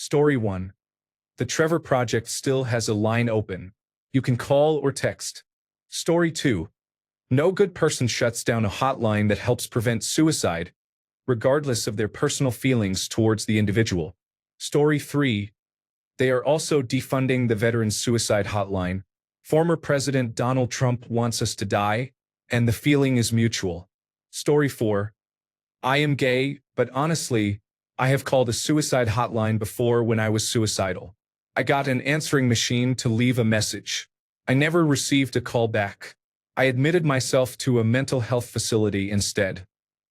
Story 1. The Trevor Project still has a line open. You can call or text. Story 2. No good person shuts down a hotline that helps prevent suicide, regardless of their personal feelings towards the individual. Story 3. They are also defunding the Veterans Suicide Hotline. Former President Donald Trump wants us to die, and the feeling is mutual. Story 4. I am gay, but honestly, I have called a suicide hotline before when I was suicidal. I got an answering machine to leave a message. I never received a call back. I admitted myself to a mental health facility instead.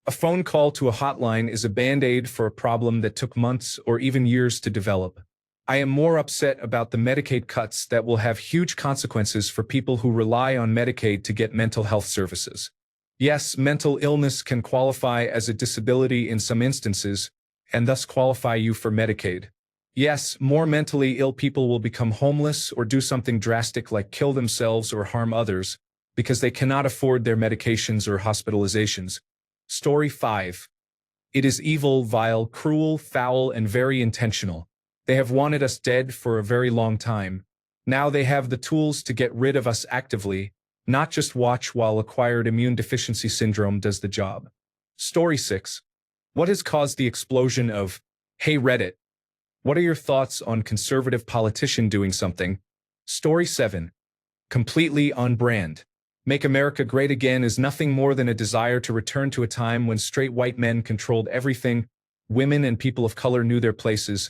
A phone call to a hotline is a band-aid for a problem that took months or even years to develop. I am more upset about the Medicaid cuts that will have huge consequences for people who rely on Medicaid to get mental health services. Yes, mental illness can qualify as a disability in some instances, and thus qualify you for Medicaid. Yes, more mentally ill people will become homeless or do something drastic like kill themselves or harm others because they cannot afford their medications or hospitalizations. Story 5. It is evil, vile, cruel, foul, and very intentional. They have wanted us dead for a very long time. Now they have the tools to get rid of us actively, not just watch while acquired immune deficiency syndrome does the job. Story 6. What has caused the explosion of, "Hey Reddit"? What are your thoughts on conservative politician doing something? Story 7. Completely on brand. Make America Great Again is nothing more than a desire to return to a time when straight white men controlled everything, women and people of color knew their places,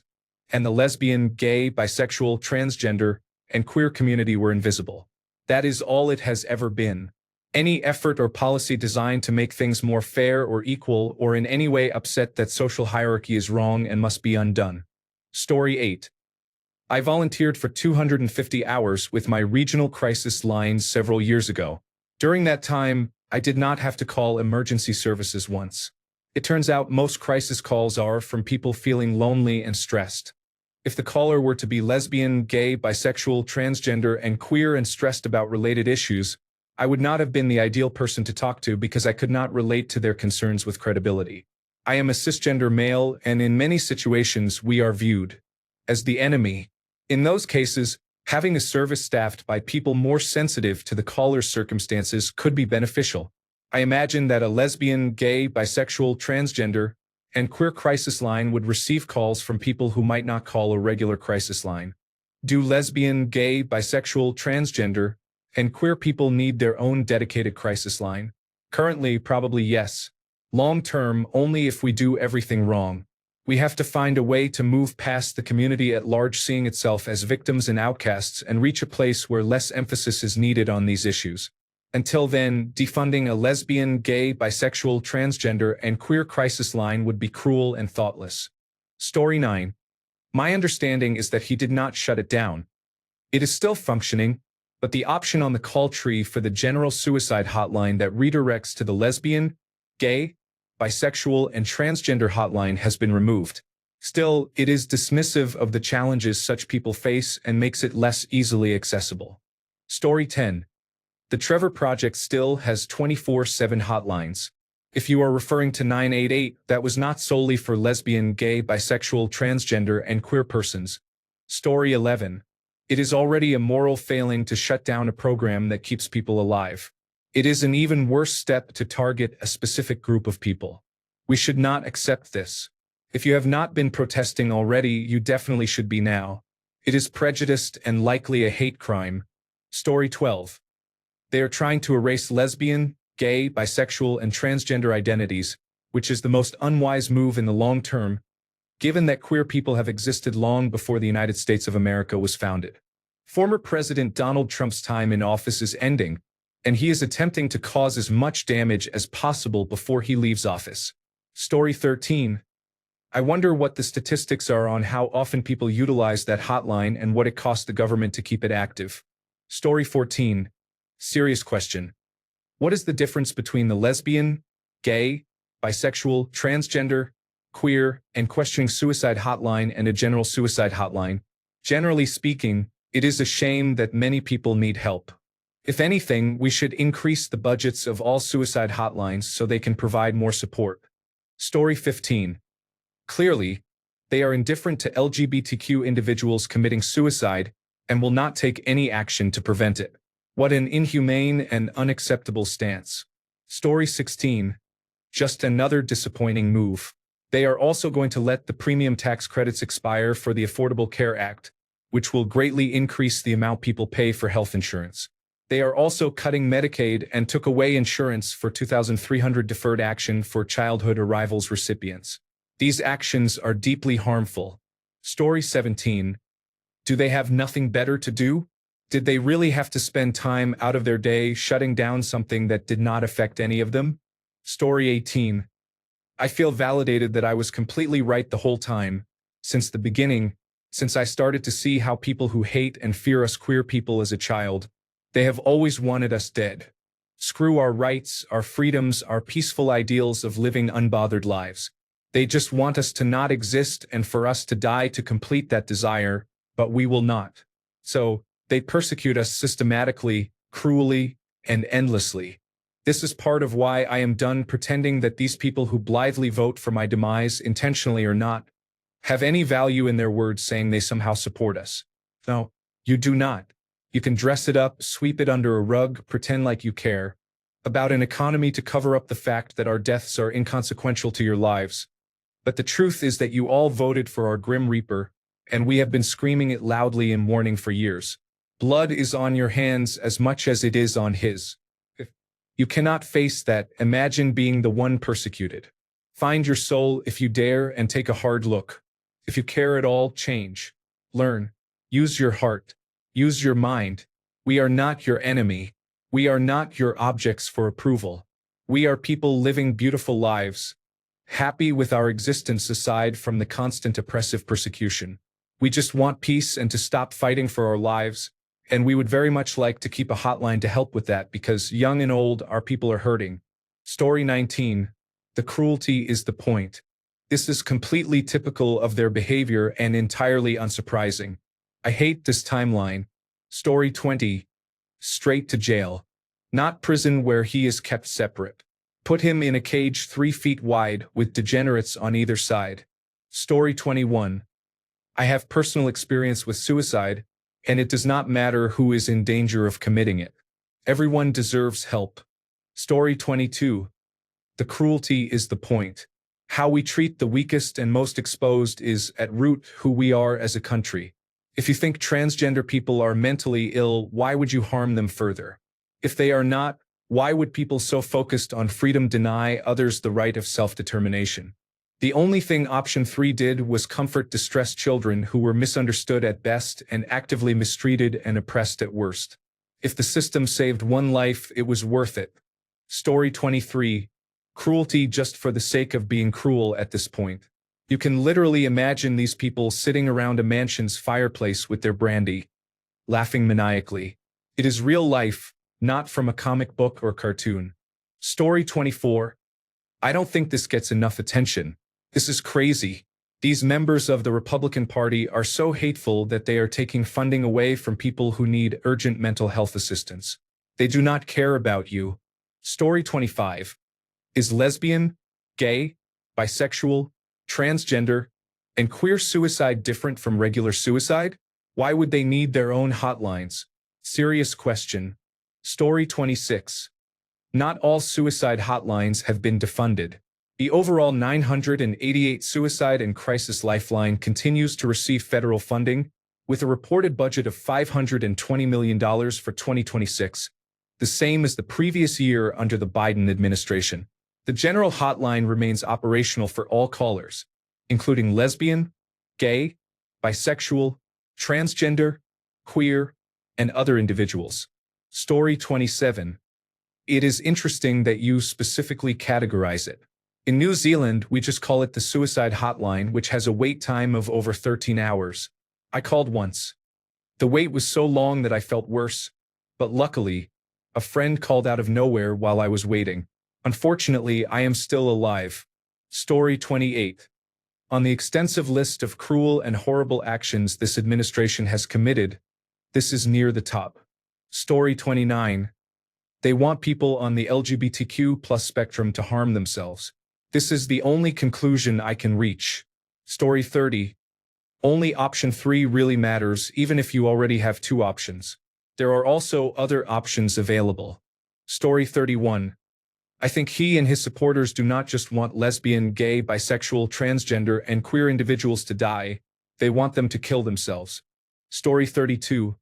and the lesbian, gay, bisexual, transgender, and queer community were invisible. That is all it has ever been. Any effort or policy designed to make things more fair or equal or in any way upset that social hierarchy is wrong and must be undone. Story 8. I volunteered for 250 hours with my regional crisis lines several years ago. During that time, I did not have to call emergency services once. It turns out most crisis calls are from people feeling lonely and stressed. If the caller were to be lesbian, gay, bisexual, transgender, and queer and stressed about related issues, I would not have been the ideal person to talk to because I could not relate to their concerns with credibility. I am a cisgender male, and in many situations we are viewed as the enemy. In those cases, having a service staffed by people more sensitive to the caller's circumstances could be beneficial. I imagine that a lesbian, gay, bisexual, transgender, and queer crisis line would receive calls from people who might not call a regular crisis line. Do lesbian, gay, bisexual, transgender, and queer people need their own dedicated crisis line? Currently, probably yes. Long-term, only if we do everything wrong. We have to find a way to move past the community at large seeing itself as victims and outcasts and reach a place where less emphasis is needed on these issues. Until then, defunding a lesbian, gay, bisexual, transgender, and queer crisis line would be cruel and thoughtless. Story 9. My understanding is that he did not shut it down. It is still functioning, but the option on the call tree for the general suicide hotline that redirects to the lesbian, gay, bisexual, and transgender hotline has been removed. Still, it is dismissive of the challenges such people face and makes it less easily accessible. Story 10. The Trevor Project still has 24/7 hotlines. If you are referring to 988, that was not solely for lesbian, gay, bisexual, transgender, and queer persons. Story 11. It is already a moral failing to shut down a program that keeps people alive. It is an even worse step to target a specific group of people. We should not accept this. If you have not been protesting already, you definitely should be now. It is prejudiced and likely a hate crime. Story 12. They are trying to erase lesbian, gay, bisexual, and transgender identities, which is the most unwise move in the long term, given that queer people have existed long before the United States of America was founded. Former President Donald Trump's time in office is ending, and he is attempting to cause as much damage as possible before he leaves office. Story 13. I wonder what the statistics are on how often people utilize that hotline and what it costs the government to keep it active. Story 14. Serious question. What is the difference between the lesbian, gay, bisexual, transgender, queer, and questioning suicide hotline and a general suicide hotline? Generally speaking, it is a shame that many people need help. If anything, we should increase the budgets of all suicide hotlines so they can provide more support. Story 15. Clearly, They are indifferent to LGBTQ individuals committing suicide and will not take any action to prevent it. What an inhumane and unacceptable stance. Story 16. Just another disappointing move. They are also going to let the premium tax credits expire for the Affordable Care Act, which will greatly increase the amount people pay for health insurance. They are also cutting Medicaid and took away insurance for 2,300 deferred action for childhood arrivals recipients. These actions are deeply harmful. Story 17. Do they have nothing better to do? Did they really have to spend time out of their day shutting down something that did not affect any of them? Story 18. I feel validated that I was completely right the whole time, since the beginning, since I started to see how people who hate and fear us queer people as a child, they have always wanted us dead. Screw our rights, our freedoms, our peaceful ideals of living unbothered lives. They just want us to not exist and for us to die to complete that desire, but we will not. So, they persecute us systematically, cruelly, and endlessly. This is part of why I am done pretending that these people who blithely vote for my demise, intentionally or not, have any value in their words saying they somehow support us. No, you do not. You can dress it up, sweep it under a rug, pretend like you care about an economy to cover up the fact that our deaths are inconsequential to your lives. But the truth is that you all voted for our Grim Reaper, and we have been screaming it loudly in mourning for years. Blood is on your hands as much as it is on his. If you cannot face that, imagine being the one persecuted. Find your soul if you dare and take a hard look. If you care at all, change. Learn. Use your heart. Use your mind. We are not your enemy. We are not your objects for approval. We are people living beautiful lives, happy with our existence aside from the constant oppressive persecution. We just want peace and to stop fighting for our lives, and we would very much like to keep a hotline to help with that because young and old, our people are hurting. Story 19. The cruelty is the point. This is completely typical of their behavior and entirely unsurprising. I hate this timeline. Story 20. Straight to jail. Not prison where he is kept separate. Put him in a cage 3 feet wide with degenerates on either side. Story 21. I have personal experience with suicide, and it does not matter who is in danger of committing it. Everyone deserves help. Story 22. The cruelty is the point. How we treat the weakest and most exposed is, at root, who we are as a country. If you think transgender people are mentally ill, why would you harm them further? If they are not, why would people so focused on freedom deny others the right of self-determination? The only thing option 3 did was comfort distressed children who were misunderstood at best and actively mistreated and oppressed at worst. If the system saved one life, it was worth it. Story 23. Cruelty just for the sake of being cruel at this point. You can literally imagine these people sitting around a mansion's fireplace with their brandy, laughing maniacally. It is real life, not from a comic book or cartoon. Story 24. I don't think this gets enough attention. This is crazy. These members of the Republican Party are so hateful that they are taking funding away from people who need urgent mental health assistance. They do not care about you. Story 25. Is lesbian, gay, bisexual, transgender, and queer suicide different from regular suicide? Why would they need their own hotlines? Serious question. Story 26. Not all suicide hotlines have been defunded. The overall 988 Suicide and Crisis Lifeline continues to receive federal funding, with a reported budget of $520 million for 2026, the same as the previous year under the Biden administration. The general hotline remains operational for all callers, including lesbian, gay, bisexual, transgender, queer, and other individuals. Story 27. It is interesting that you specifically categorize it. In New Zealand, we just call it the suicide hotline, which has a wait time of over 13 hours. I called once. The wait was so long that I felt worse, but luckily, a friend called out of nowhere while I was waiting. Unfortunately, I am still alive. Story 28. On the extensive list of cruel and horrible actions this administration has committed, this is near the top. Story 29. They want people on the LGBTQ+ spectrum to harm themselves. This is the only conclusion I can reach. Story 30. Only option 3 really matters even if you already have 2 options. There are also other options available. Story 31. I think he and his supporters do not just want lesbian, gay, bisexual, transgender, and queer individuals to die, they want them to kill themselves. Story 32.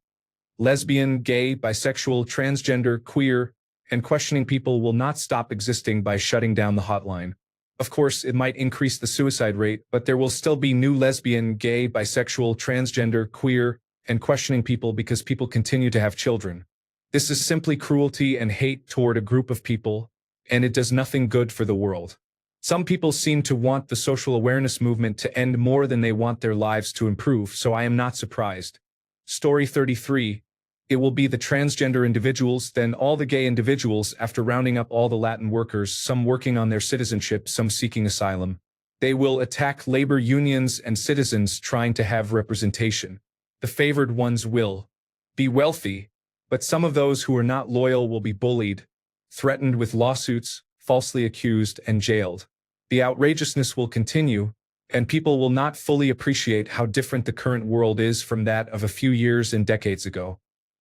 Lesbian, gay, bisexual, transgender, queer, and questioning people will not stop existing by shutting down the hotline. Of course, it might increase the suicide rate, but there will still be new lesbian, gay, bisexual, transgender, queer, and questioning people because people continue to have children. This is simply cruelty and hate toward a group of people, and it does nothing good for the world. Some people seem to want the social awareness movement to end more than they want their lives to improve, so I am not surprised. Story 33. It will be the transgender individuals, then all the gay individuals after rounding up all the Latin workers, some working on their citizenship, some seeking asylum. They will attack labor unions and citizens trying to have representation. The favored ones will be wealthy, but some of those who are not loyal will be bullied, threatened with lawsuits, falsely accused, and jailed. The outrageousness will continue, and people will not fully appreciate how different the current world is from that of a few years and decades ago.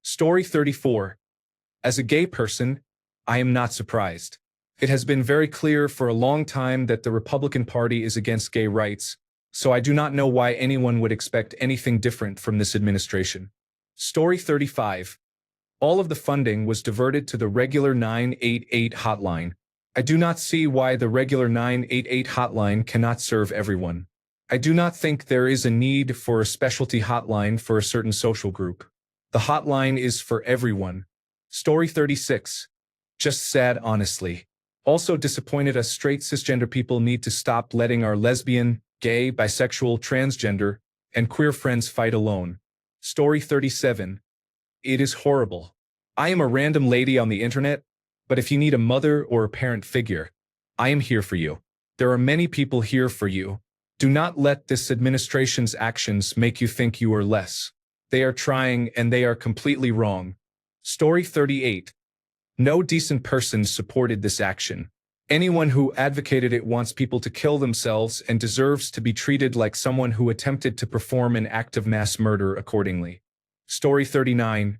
Story 34. As a gay person, I am not surprised. It has been very clear for a long time that the Republican Party is against gay rights, so I do not know why anyone would expect anything different from this administration. Story 35. All of the funding was diverted to the regular 988 hotline. I do not see why the regular 988 hotline cannot serve everyone. I do not think there is a need for a specialty hotline for a certain social group. The hotline is for everyone. Story 36. Just sad, honestly. Also disappointed us straight cisgender people need to stop letting our lesbian, gay, bisexual, transgender, and queer friends fight alone. Story 37. It is horrible. I am a random lady on the internet, but if you need a mother or a parent figure, I am here for you. There are many people here for you. Do not let this administration's actions make you think you are less. They are trying and they are completely wrong. Story 38. No decent person supported this action. Anyone who advocated it wants people to kill themselves and deserves to be treated like someone who attempted to perform an act of mass murder accordingly. Story 39.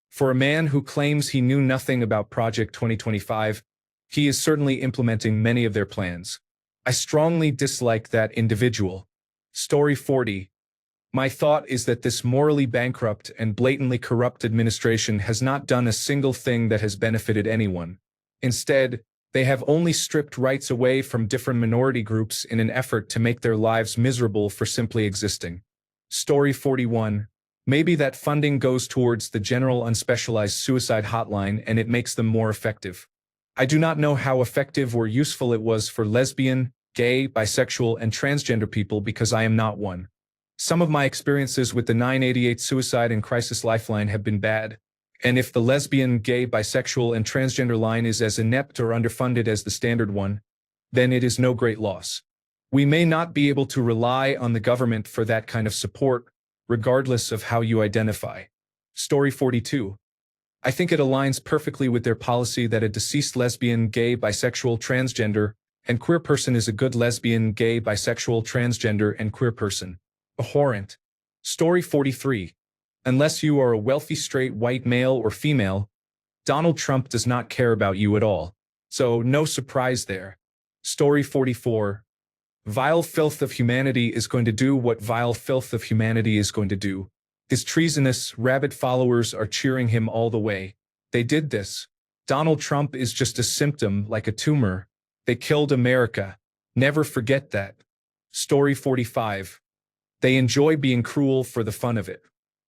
For a man who claims he knew nothing about Project 2025, he is certainly implementing many of their plans. I strongly dislike that individual. Story 40. My thought is that this morally bankrupt and blatantly corrupt administration has not done a single thing that has benefited anyone. Instead, they have only stripped rights away from different minority groups in an effort to make their lives miserable for simply existing. Story 41. Maybe that funding goes towards the general unspecialized suicide hotline and it makes them more effective. I do not know how effective or useful it was for lesbian, gay, bisexual, and transgender people because I am not one. Some of my experiences with the 988 Suicide and Crisis Lifeline have been bad, and if the lesbian, gay, bisexual, and transgender line is as inept or underfunded as the standard one, then it is no great loss. We may not be able to rely on the government for that kind of support, regardless of how you identify. Story 42. I think it aligns perfectly with their policy that a deceased lesbian, gay, bisexual, transgender, and queer person is a good lesbian, gay, bisexual, transgender, and queer person. Abhorrent. Story 43. Unless you are a wealthy straight white male or female, Donald Trump does not care about you at all. So no surprise there. Story 44. Vile filth of humanity is going to do what vile filth of humanity is going to do. His treasonous, rabid followers are cheering him all the way. They did this. Donald Trump is just a symptom, like a tumor. They killed America. Never forget that. Story 45. They enjoy being cruel for the fun of it.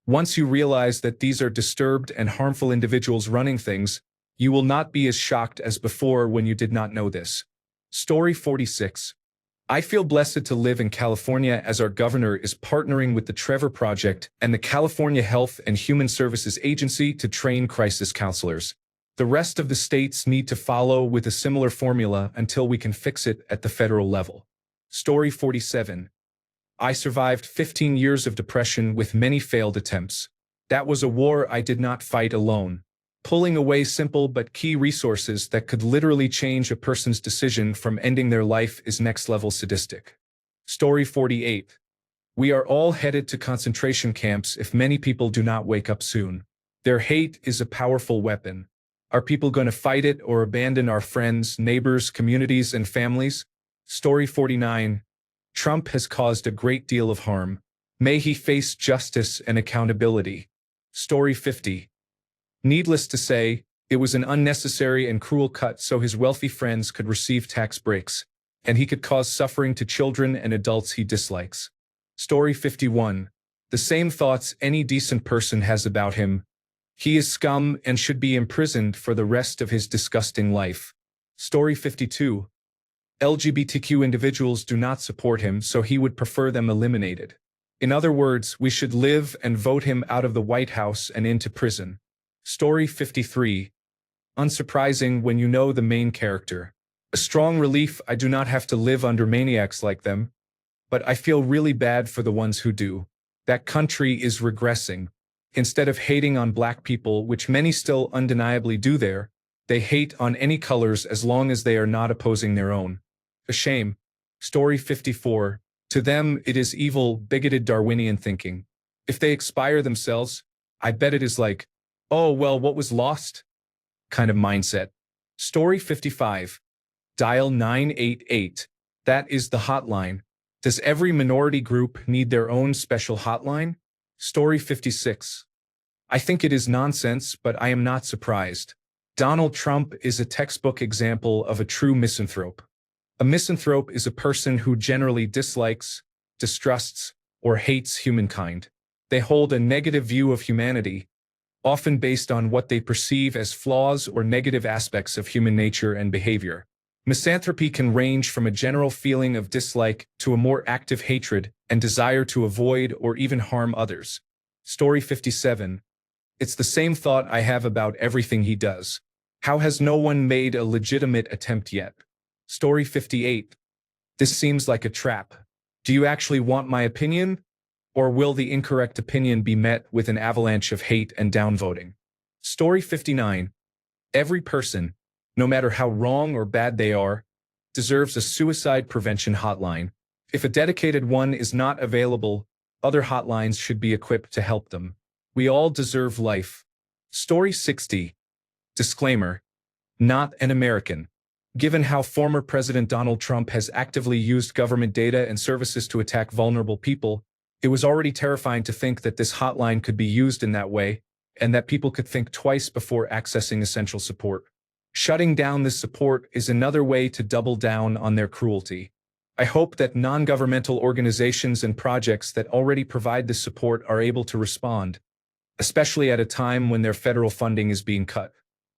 Once you realize that these are disturbed and harmful individuals running things, you will not be as shocked as before when you did not know this. Story 46. I feel blessed to live in California as our governor is partnering with the Trevor Project and the California Health and Human Services Agency to train crisis counselors. The rest of the states need to follow with a similar formula until we can fix it at the federal level. Story 47. I survived 15 years of depression with many failed attempts. That was a war I did not fight alone. Pulling away simple but key resources that could literally change a person's decision from ending their life is next-level sadistic. Story 48. We are all headed to concentration camps if many people do not wake up soon. Their hate is a powerful weapon. Are people going to fight it or abandon our friends, neighbors, communities, and families? Story 49. Trump has caused a great deal of harm. May he face justice and accountability. Story 50. Needless to say, it was an unnecessary and cruel cut so his wealthy friends could receive tax breaks, and he could cause suffering to children and adults he dislikes. Story 51. The same thoughts any decent person has about him. He is scum and should be imprisoned for the rest of his disgusting life. Story 52. LGBTQ individuals do not support him, so he would prefer them eliminated. In other words, we should live and vote him out of the White House and into prison. Story 53. Unsurprising when you know the main character. A strong relief I do not have to live under maniacs like them, but I feel really bad for the ones who do. That country is regressing. Instead of hating on black people, which many still undeniably do there, they hate on any colors as long as they are not opposing their own. A shame. Story 54. To them, it is evil, bigoted Darwinian thinking. If they expire themselves, I bet it is like, oh, well, what was lost? Kind of mindset. Story 55. Dial 988. That is the hotline. Does every minority group need their own special hotline? Story 56. I think it is nonsense, but I am not surprised. Donald Trump is a textbook example of a true misanthrope. A misanthrope is a person who generally dislikes, distrusts, or hates humankind. They hold a negative view of humanity, often based on what they perceive as flaws or negative aspects of human nature and behavior. Misanthropy can range from a general feeling of dislike to a more active hatred and desire to avoid or even harm others. Story 57. It's the same thought I have about everything he does. How has no one made a legitimate attempt yet? Story 58. This seems like a trap. Do you actually want my opinion? Or will the incorrect opinion be met with an avalanche of hate and downvoting? Story 59. Every person, no matter how wrong or bad they are, deserves a suicide prevention hotline. If a dedicated one is not available, other hotlines should be equipped to help them. We all deserve life. Story 60. Disclaimer. Not an American. Given how former President Donald Trump has actively used government data and services to attack vulnerable people, it was already terrifying to think that this hotline could be used in that way, and that people could think twice before accessing essential support. Shutting down this support is another way to double down on their cruelty. I hope that non-governmental organizations and projects that already provide this support are able to respond, especially at a time when their federal funding is being cut.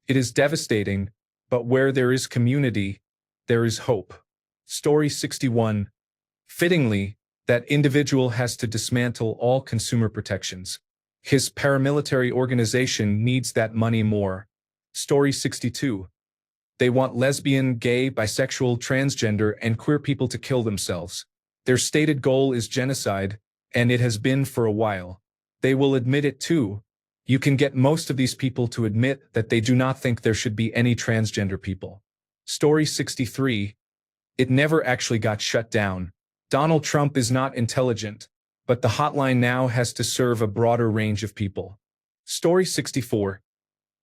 It is devastating, but where there is community, there is hope. Story 61. Fittingly, that individual has to dismantle all consumer protections. His paramilitary organization needs that money more. Story 62. They want lesbian, gay, bisexual, transgender, and queer people to kill themselves. Their stated goal is genocide, and it has been for a while. They will admit it too. You can get most of these people to admit that they do not think there should be any transgender people. Story 63. It never actually got shut down. Donald Trump is not intelligent, but the hotline now has to serve a broader range of people. Story 64.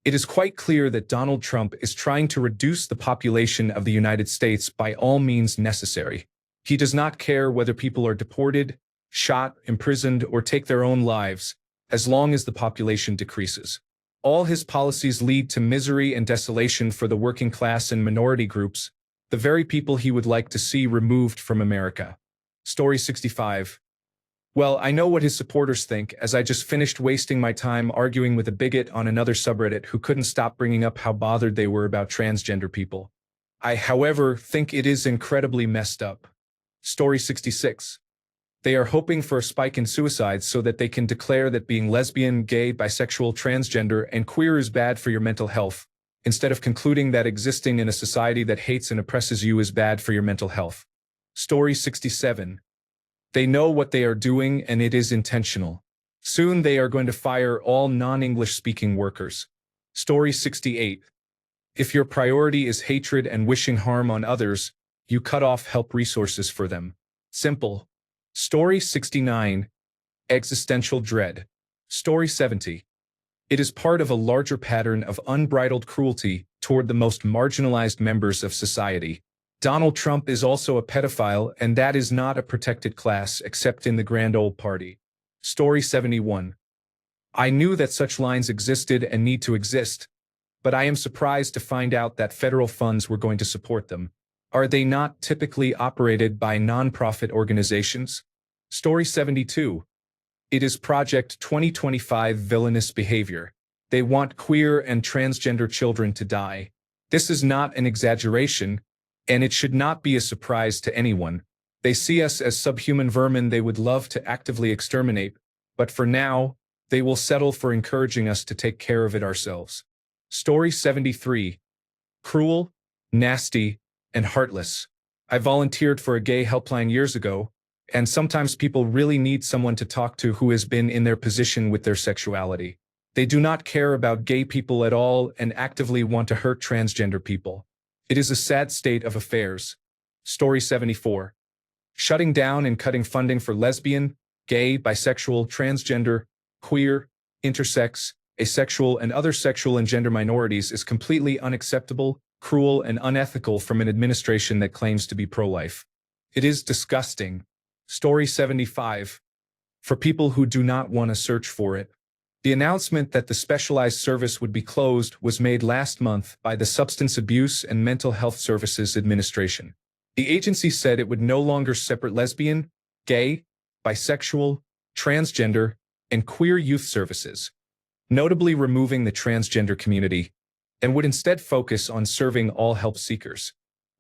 It is quite clear that Donald Trump is trying to reduce the population of the United States by all means necessary. He does not care whether people are deported, shot, imprisoned, or take their own lives, as long as the population decreases. All his policies lead to misery and desolation for the working class and minority groups, the very people he would like to see removed from America. Story 65. Well, I know what his supporters think, as I just finished wasting my time arguing with a bigot on another subreddit who couldn't stop bringing up how bothered they were about transgender people. I, however, think it is incredibly messed up. Story 66. They are hoping for a spike in suicides so that they can declare that being lesbian, gay, bisexual, transgender, and queer is bad for your mental health, instead of concluding that existing in a society that hates and oppresses you is bad for your mental health. Story 67. They know what they are doing and it is intentional. Soon they are going to fire all non-English speaking workers. Story 68. If your priority is hatred and wishing harm on others, you cut off help resources for them. Simple. Story 69. Existential dread. Story 70. It is part of a larger pattern of unbridled cruelty toward the most marginalized members of society. Donald Trump is also a pedophile, and that is not a protected class except in the grand old party. Story 71. I knew that such lines existed and need to exist, but I am surprised to find out that federal funds were going to support them. Are they not typically operated by nonprofit organizations? Story 72. It is Project 2025 villainous behavior. They want queer and transgender children to die. This is not an exaggeration, and it should not be a surprise to anyone. They see us as subhuman vermin they would love to actively exterminate, but for now, they will settle for encouraging us to take care of it ourselves. Story 73. Cruel, nasty, and heartless. I volunteered for a gay helpline years ago, and sometimes people really need someone to talk to who has been in their position with their sexuality. They do not care about gay people at all and actively want to hurt transgender people. It is a sad state of affairs. Story 74. Shutting down and cutting funding for lesbian, gay, bisexual, transgender, queer, intersex, asexual, and other sexual and gender minorities is completely unacceptable, cruel, and unethical from an administration that claims to be pro-life. It is disgusting. Story 75. For people who do not want to search for it. The announcement that the specialized service would be closed was made last month by the Substance Abuse and Mental Health Services Administration. The agency said it would no longer separate lesbian, gay, bisexual, transgender, and queer youth services, notably removing the transgender community, and would instead focus on serving all help seekers.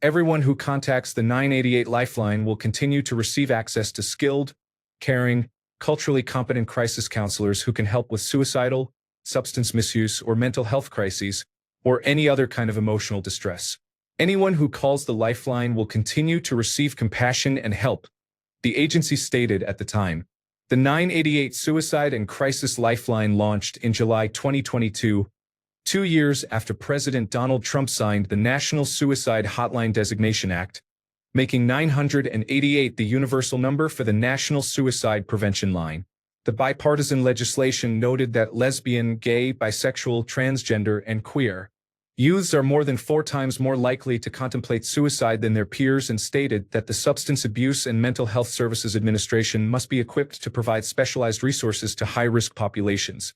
Everyone who contacts the 988 Lifeline will continue to receive access to skilled, caring, culturally competent crisis counselors who can help with suicidal, substance misuse, or mental health crises, or any other kind of emotional distress. Anyone who calls the Lifeline will continue to receive compassion and help, the agency stated at the time. The 988 Suicide and Crisis Lifeline launched in July 2022, 2 years after President Donald Trump signed the National Suicide Hotline Designation Act, making 988 the universal number for the National Suicide Prevention Line. The bipartisan legislation noted that lesbian, gay, bisexual, transgender, and queer youths are more than 4 times more likely to contemplate suicide than their peers, and stated that the Substance Abuse and Mental Health Services Administration must be equipped to provide specialized resources to high-risk populations,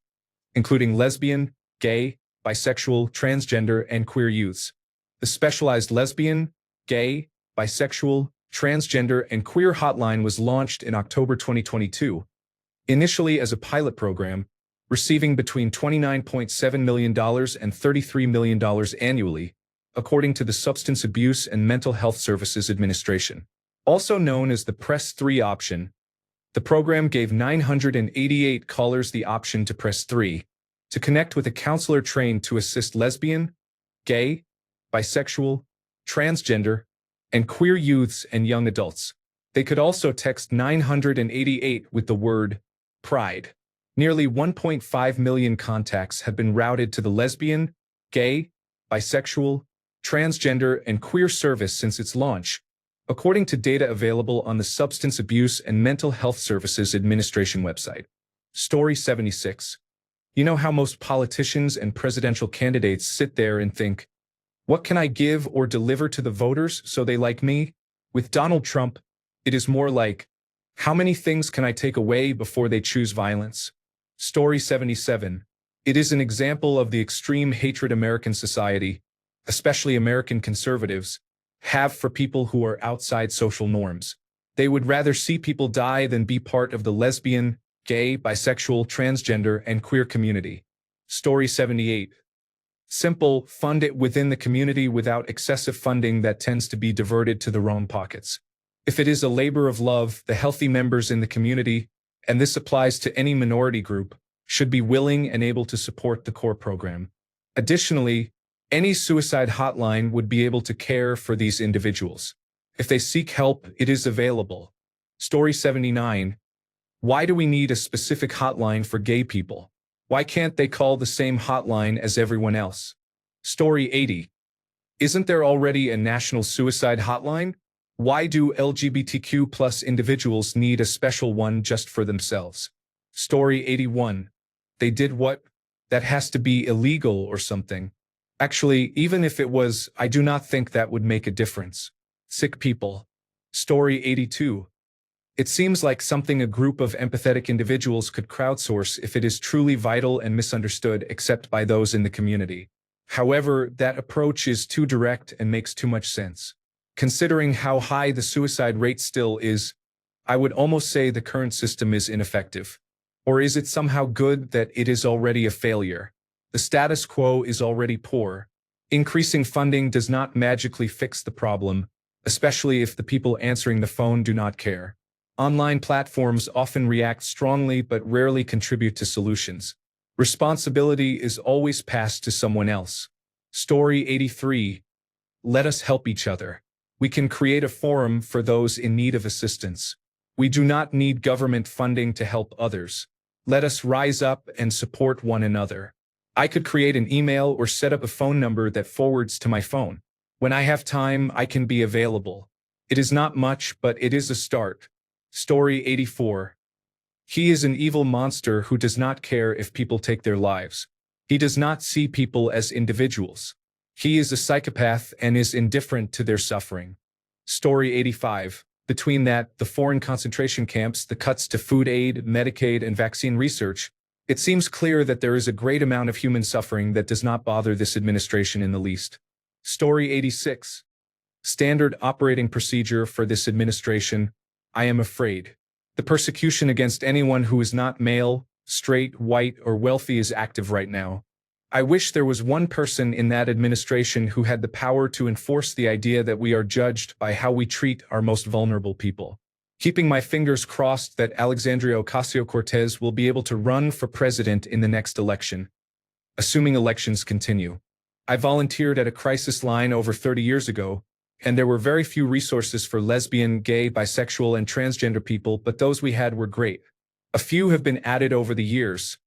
including lesbian, gay, bisexual, transgender, and queer youths. The specialized lesbian, gay, bisexual, transgender, and queer hotline was launched in October 2022, initially as a pilot program, receiving between $29.7 million and $33 million annually, according to the Substance Abuse and Mental Health Services Administration. Also known as the Press 3 option, the program gave 988 callers the option to press 3 to connect with a counselor trained to assist lesbian, gay, bisexual, transgender, and queer youths and young adults. They could also text 988 with the word Pride. Nearly 1.5 million contacts have been routed to the lesbian, gay, bisexual, transgender, and queer service since its launch, according to data available on the Substance Abuse and Mental Health Services Administration website. Story 76. You know how most politicians and presidential candidates sit there and think, what can I give or deliver to the voters so they like me? With Donald Trump, it is more like, how many things can I take away before they choose violence? Story 77. It is an example of the extreme hatred American society, especially American conservatives, have for people who are outside social norms. They would rather see people die than be part of the lesbian, gay, bisexual, transgender, and queer community. Story 78. Simple, fund it within the community without excessive funding that tends to be diverted to the wrong pockets. If it is a labor of love, the healthy members in the community, and this applies to any minority group, should be willing and able to support the core program. Additionally, any suicide hotline would be able to care for these individuals. If they seek help, it is available. Story 79. Why do we need a specific hotline for gay people? Why can't they call the same hotline as everyone else? Story 80. Isn't there already a national suicide hotline? Why do LGBTQ plus individuals need a special one just for themselves? Story 81. They did what? That has to be illegal or something. Actually, even if it was, I do not think that would make a difference. Sick people. Story 82. It seems like something a group of empathetic individuals could crowdsource if it is truly vital and misunderstood except by those in the community. However, that approach is too direct and makes too much sense. Considering how high the suicide rate still is, I would almost say the current system is ineffective. Or is it somehow good that it is already a failure? The status quo is already poor. Increasing funding does not magically fix the problem, especially if the people answering the phone do not care. Online platforms often react strongly but rarely contribute to solutions. Responsibility is always passed to someone else. Story 83. Let us help each other. We can create a forum for those in need of assistance. We do not need government funding to help others. Let us rise up and support one another. I could create an email or set up a phone number that forwards to my phone. When I have time, I can be available. It is not much, but it is a start. Story 84. He is an evil monster who does not care if people take their lives. He does not see people as individuals. He is a psychopath and is indifferent to their suffering. Story 85. Between that, the foreign concentration camps, the cuts to food aid, Medicaid, and vaccine research, it seems clear that there is a great amount of human suffering that does not bother this administration in the least. Story 86. Standard operating procedure for this administration. I am afraid. The persecution against anyone who is not male, straight, white, or wealthy is active right now. I wish there was one person in that administration who had the power to enforce the idea that we are judged by how we treat our most vulnerable people. Keeping my fingers crossed that Alexandria Ocasio-Cortez will be able to run for president in the next election. Assuming elections continue. I volunteered at a crisis line over 30 years ago, and there were very few resources for lesbian, gay, bisexual, and transgender people, but those we had were great. A few have been added over the years,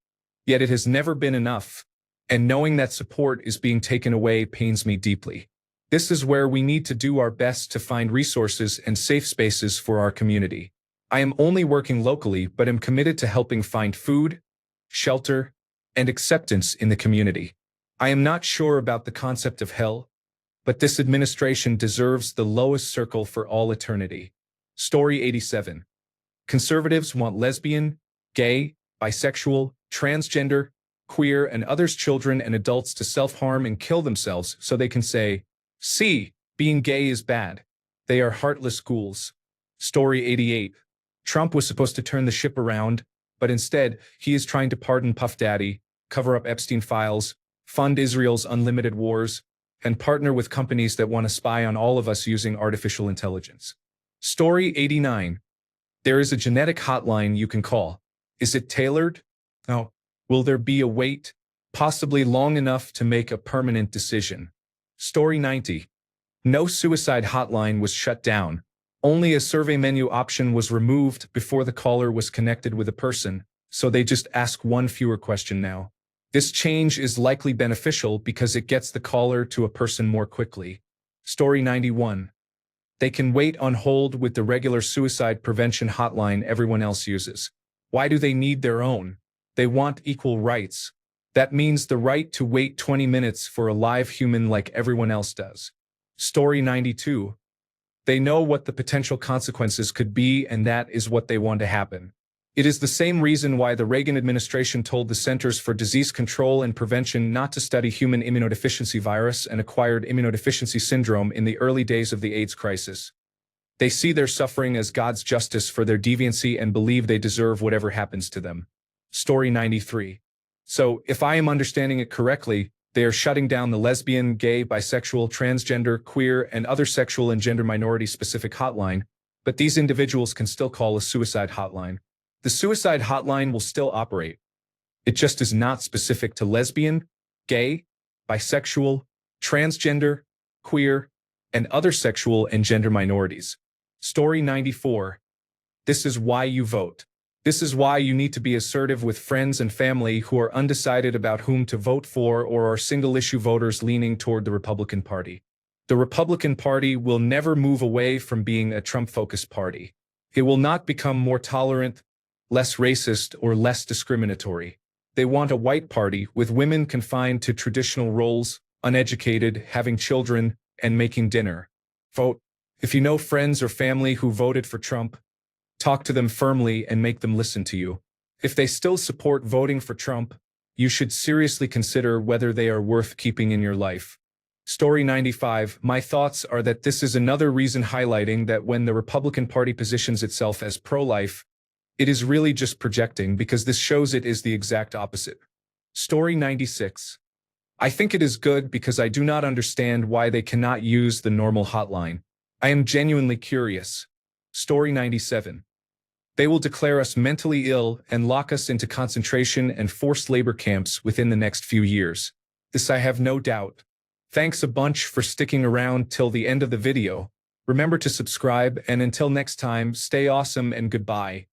yet it has never been enough. And knowing that support is being taken away pains me deeply. This is where we need to do our best to find resources and safe spaces for our community. I am only working locally, but am committed to helping find food, shelter, and acceptance in the community. I am not sure about the concept of hell, but this administration deserves the lowest circle for all eternity. Story 87. Conservatives want lesbian, gay, bisexual, transgender, queer, and others' children and adults to self-harm and kill themselves so they can say, "See, being gay is bad. They are heartless ghouls." Story 88. Trump was supposed to turn the ship around, but instead, he is trying to pardon Puff Daddy, cover up Epstein files, fund Israel's unlimited wars, and partner with companies that want to spy on all of us using artificial intelligence. Story 89. There is a genetic hotline you can call. Is it tailored? No. Will there be a wait, possibly long enough to make a permanent decision? Story 90. No suicide hotline was shut down. Only a survey menu option was removed before the caller was connected with a person, so they just ask one fewer question now. This change is likely beneficial because it gets the caller to a person more quickly. Story 91. They can wait on hold with the regular suicide prevention hotline everyone else uses. Why do they need their own? They want equal rights. That means the right to wait 20 minutes for a live human like everyone else does. Story 92. They know what the potential consequences could be, and that is what they want to happen. It is the same reason why the Reagan administration told the Centers for Disease Control and Prevention not to study human immunodeficiency virus and acquired immunodeficiency syndrome in the early days of the AIDS crisis. They see their suffering as God's justice for their deviancy and believe they deserve whatever happens to them. Story 93. So, if I am understanding it correctly, they are shutting down the lesbian, gay, bisexual, transgender, queer, and other sexual and gender minority-specific hotline, but these individuals can still call a suicide hotline. The suicide hotline will still operate. It just is not specific to lesbian, gay, bisexual, transgender, queer, and other sexual and gender minorities. Story 94. This is why you vote. This is why you need to be assertive with friends and family who are undecided about whom to vote for or are single-issue voters leaning toward the Republican Party. The Republican Party will never move away from being a Trump-focused party. It will not become more tolerant, less racist, or less discriminatory. They want a white party with women confined to traditional roles, uneducated, having children, and making dinner. Vote. If you know friends or family who voted for Trump, talk to them firmly and make them listen to you. If they still support voting for Trump, you should seriously consider whether they are worth keeping in your life. Story 95. My thoughts are that this is another reason highlighting that when the Republican Party positions itself as pro-life, it is really just projecting because this shows it is the exact opposite. Story 96. I think it is good because I do not understand why they cannot use the normal hotline. I am genuinely curious. Story 97. They will declare us mentally ill and lock us into concentration and forced labor camps within the next few years. This I have no doubt. Thanks a bunch for sticking around till the end of the video. Remember to subscribe, and until next time, stay awesome and goodbye.